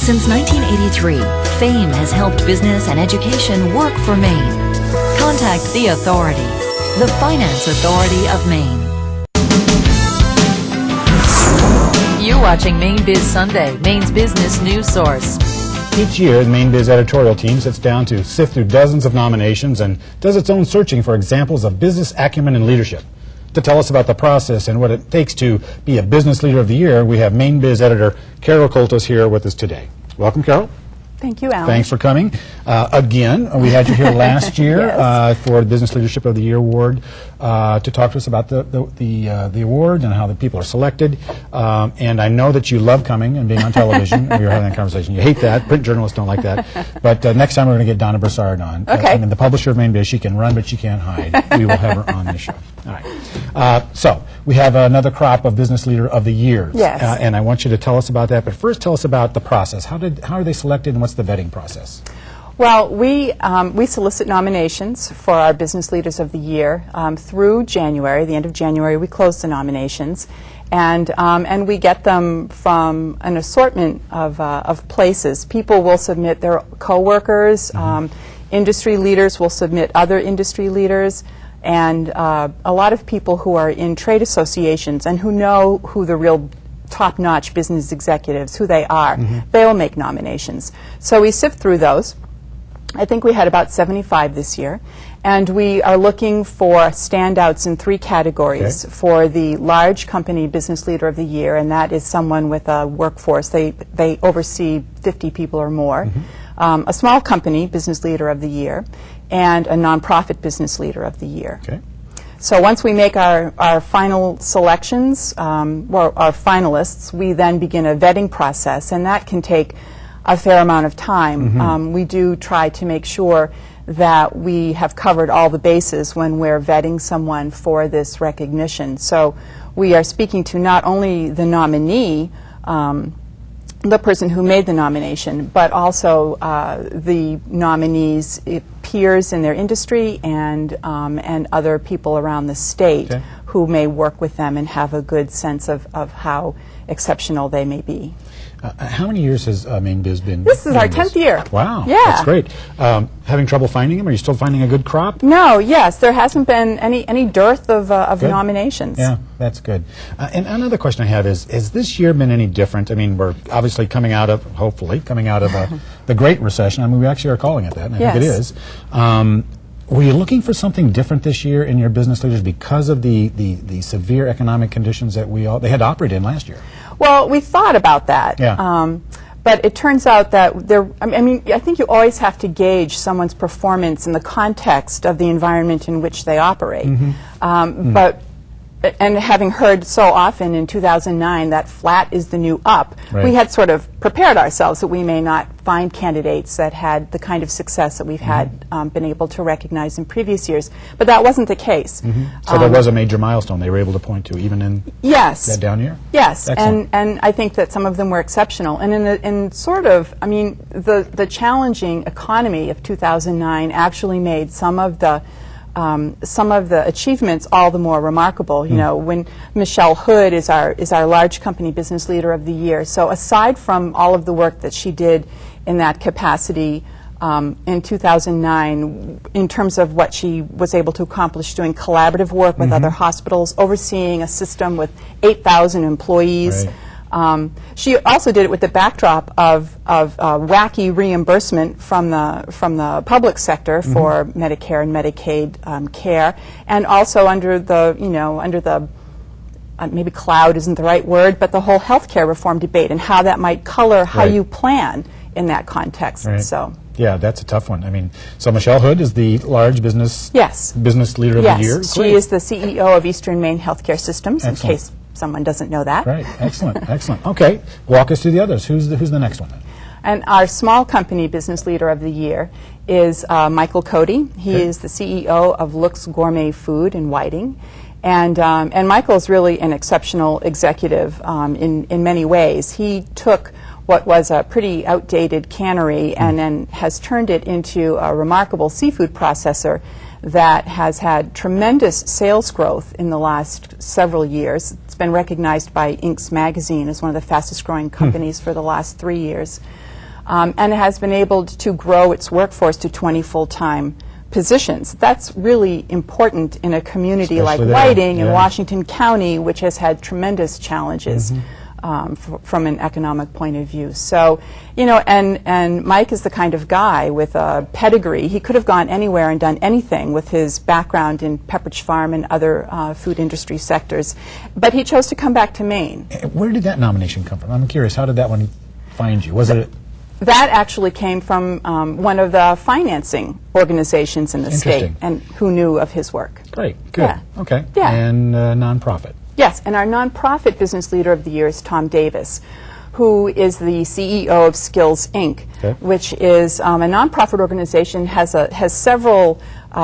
Since 1983, FAME has helped business and education work for Maine. Contact the authority, the Finance Authority of Maine. You're watching Mainebiz Sunday, Maine's business news source. Each year, the Mainebiz editorial team sits down to sift through dozens of nominations and does its own searching for examples of business acumen and leadership. To tell us about the process and what it takes to be a business leader of the year, we have Mainebiz editor Carol Coultas here with us today. Welcome, Carol. Thank you, Alan. Thanks for coming. Again, we had you here last year Yes. for the Business Leadership of the Year Award to talk to us about the award and how the people are selected. And I know that you love coming and being on television. We were having that conversation. You hate that. Print journalists don't like that. But next time we're going to get Donna Broussard on. Okay. I mean, the publisher of Mainebiz, she can run, but she can't hide. We will have her on this show. All right. So we have another crop of Business Leader of the Year. Yes. And I want you to tell us about that. But first, tell us about the process. How are they selected, and what's the vetting process? Well, we solicit nominations for our Business Leaders of the Year through January. The end of January, we close the nominations, and we get them from an assortment of places. People will submit their coworkers. Industry leaders will submit other industry leaders, and a lot of people who are in trade associations and who know who the real top-notch business executives, who they are, they will make nominations. So we sift through those. I think we had about 75 this year, and we are looking for standouts in 3 categories. Okay. For the large company Business Leader of the Year, and that is someone with a workforce. They oversee 50 people or more. A small company Business Leader of the Year, and a nonprofit Business Leader of the Year. Okay. So once we make our final selections, or our finalists, we then begin a vetting process, and that can take a fair amount of time. We do try to make sure that we have covered all the bases when we're vetting someone for this recognition. So we are speaking to not only the nominee, the person who made the nomination, but also the nominees' peers in their industry and other people around the state who may work with them and have a good sense of how exceptional they may be. How many years has Mainebiz been? This is our 10th year. Wow, Yeah. that's great. Having trouble finding them? Are you still finding a good crop? No, yes, there hasn't been any dearth of nominations. Yeah, that's good. And another question I have is this year been any different? I mean, we're obviously hopefully coming out of the Great Recession. I mean, we actually are calling it that, and I think it is. Were you looking for something different this year in your business leaders because of the severe economic conditions that they had to operate in last year? Well, we thought about that. Yeah. But it turns out that I think you always have to gauge someone's performance in the context of the environment in which they operate. And having heard so often in 2009 that flat is the new up, we had sort of prepared ourselves that we may not find candidates that had the kind of success that we've had been able to recognize in previous years. But that wasn't the case. So there was a major milestone they were able to point to, even in that down year? Yes, Excellent. and I think that some of them were exceptional. And the challenging economy of 2009 actually made some of the achievements all the more remarkable. You know, when Michelle Hood is our large company Business Leader of the Year. So aside from all of the work that she did in that capacity in 2009, in terms of what she was able to accomplish doing collaborative work with other hospitals, overseeing a system with 8,000 employees. She also did it with the backdrop of wacky reimbursement from the public sector for Medicare and Medicaid care, and also under the maybe cloud isn't the right word, but the whole healthcare reform debate and how that might color how you plan in that context. So. Yeah, that's a tough one. I mean, so Michelle Hood is the large business leader of the year. Yes, she is the CEO of Eastern Maine Healthcare Systems. Excellent. In case someone doesn't know that. Right. Excellent. Excellent. Okay. Walk us through the others. Who's the next one then? And our small company Business Leader of the Year is Michael Cody. He is the CEO of Looks Gourmet Food in Whiting. And Michael's really an exceptional executive in many ways. He took what was a pretty outdated cannery and then has turned it into a remarkable seafood processor that has had tremendous sales growth in the last several years. It's been recognized by Inc. magazine as one of the fastest growing companies for the last 3 years. and has been able to grow its workforce to 20 full-time positions. That's really important in a community Especially like Whiting in yeah. Washington County, which has had tremendous challenges from an economic point of view. So, you know, and Mike is the kind of guy with a pedigree. He could have gone anywhere and done anything with his background in Pepperidge Farm and other food industry sectors, but he chose to come back to Maine. Where did that nomination come from? I'm curious, how did that one find you? Was it... That actually came from one of the financing organizations in the state, and who knew of his work. Great, good. Yeah. Okay. Yeah. And nonprofit. Yes, and our nonprofit business leader of the year is Tom Davis, who is the CEO of Skills Inc., which is a nonprofit organization, has several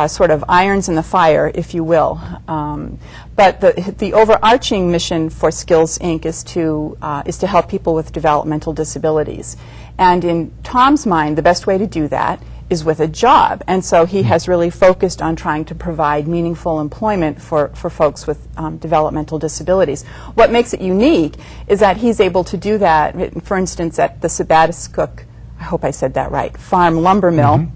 sort of irons in the fire, if you will. But the overarching mission for Skills Inc. is to help people with developmental disabilities. And in Tom's mind, the best way to do that is with a job. And so he has really focused on trying to provide meaningful employment for folks with developmental disabilities. What makes it unique is that he's able to do that, for instance, at the Sabatiscook, I hope I said that right, Farm Lumber Mill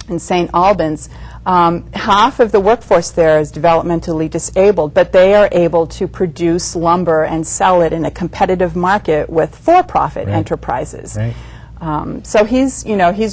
in St. Albans. Half of the workforce there is developmentally disabled, but they are able to produce lumber and sell it in a competitive market with for-profit enterprises. So he's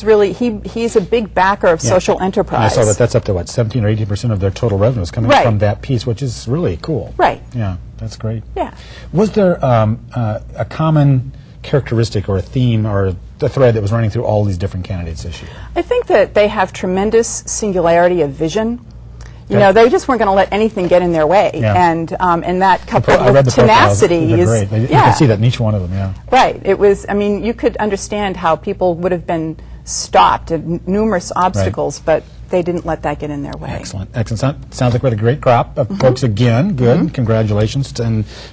really he's a big backer of social enterprise. And I saw that's up to what, 17 or 18% of their total revenue is coming from that piece, which is really cool. Yeah, that's great. Yeah. Was there a common characteristic or a theme or a thread that was running through all these different candidates this year? I think that they have tremendous singularity of vision. You know, they just weren't going to let anything get in their way, and that coupled with tenacity is great. You can see that in each one of them. Right. It was. I mean, you could understand how people would have been stopped at numerous obstacles, but they didn't let that get in their way. Excellent. Excellent. Sounds like we had a great crop of folks again. Good. Congratulations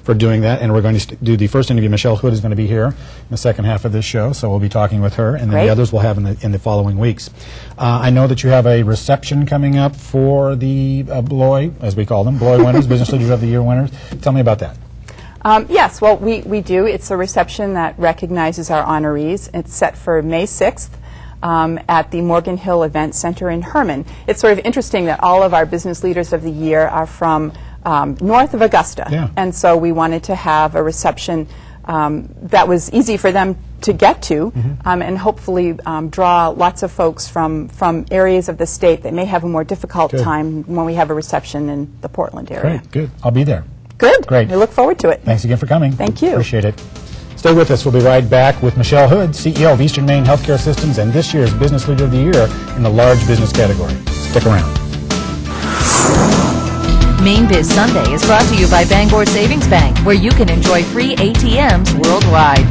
for doing that. And we're going to do the first interview. Michelle Hood is going to be here in the second half of this show, so we'll be talking with her, and then the others we'll have in the following weeks. I know that you have a reception coming up for the Bloy, as we call them, Bloy winners, Business Leaders of the Year winners. Tell me about that. Yes, well, we do. It's a reception that recognizes our honorees. It's set for May 6th. At the Morgan Hill Event Center in Herman. It's sort of interesting that all of our Business Leaders of the Year are from north of Augusta, and so we wanted to have a reception that was easy for them to get to, and hopefully draw lots of folks from areas of the state that may have a more difficult time when we have a reception in the Portland area. Great, good. I'll be there. Good. Great. We look forward to it. Thanks again for coming. Thank you. Appreciate it. Stay with us. We'll be right back with Michelle Hood, CEO of Eastern Maine Healthcare Systems and this year's Business Leader of the Year in the large business category. Stick around. Mainebiz Sunday is brought to you by Bangor Savings Bank, where you can enjoy free ATMs worldwide.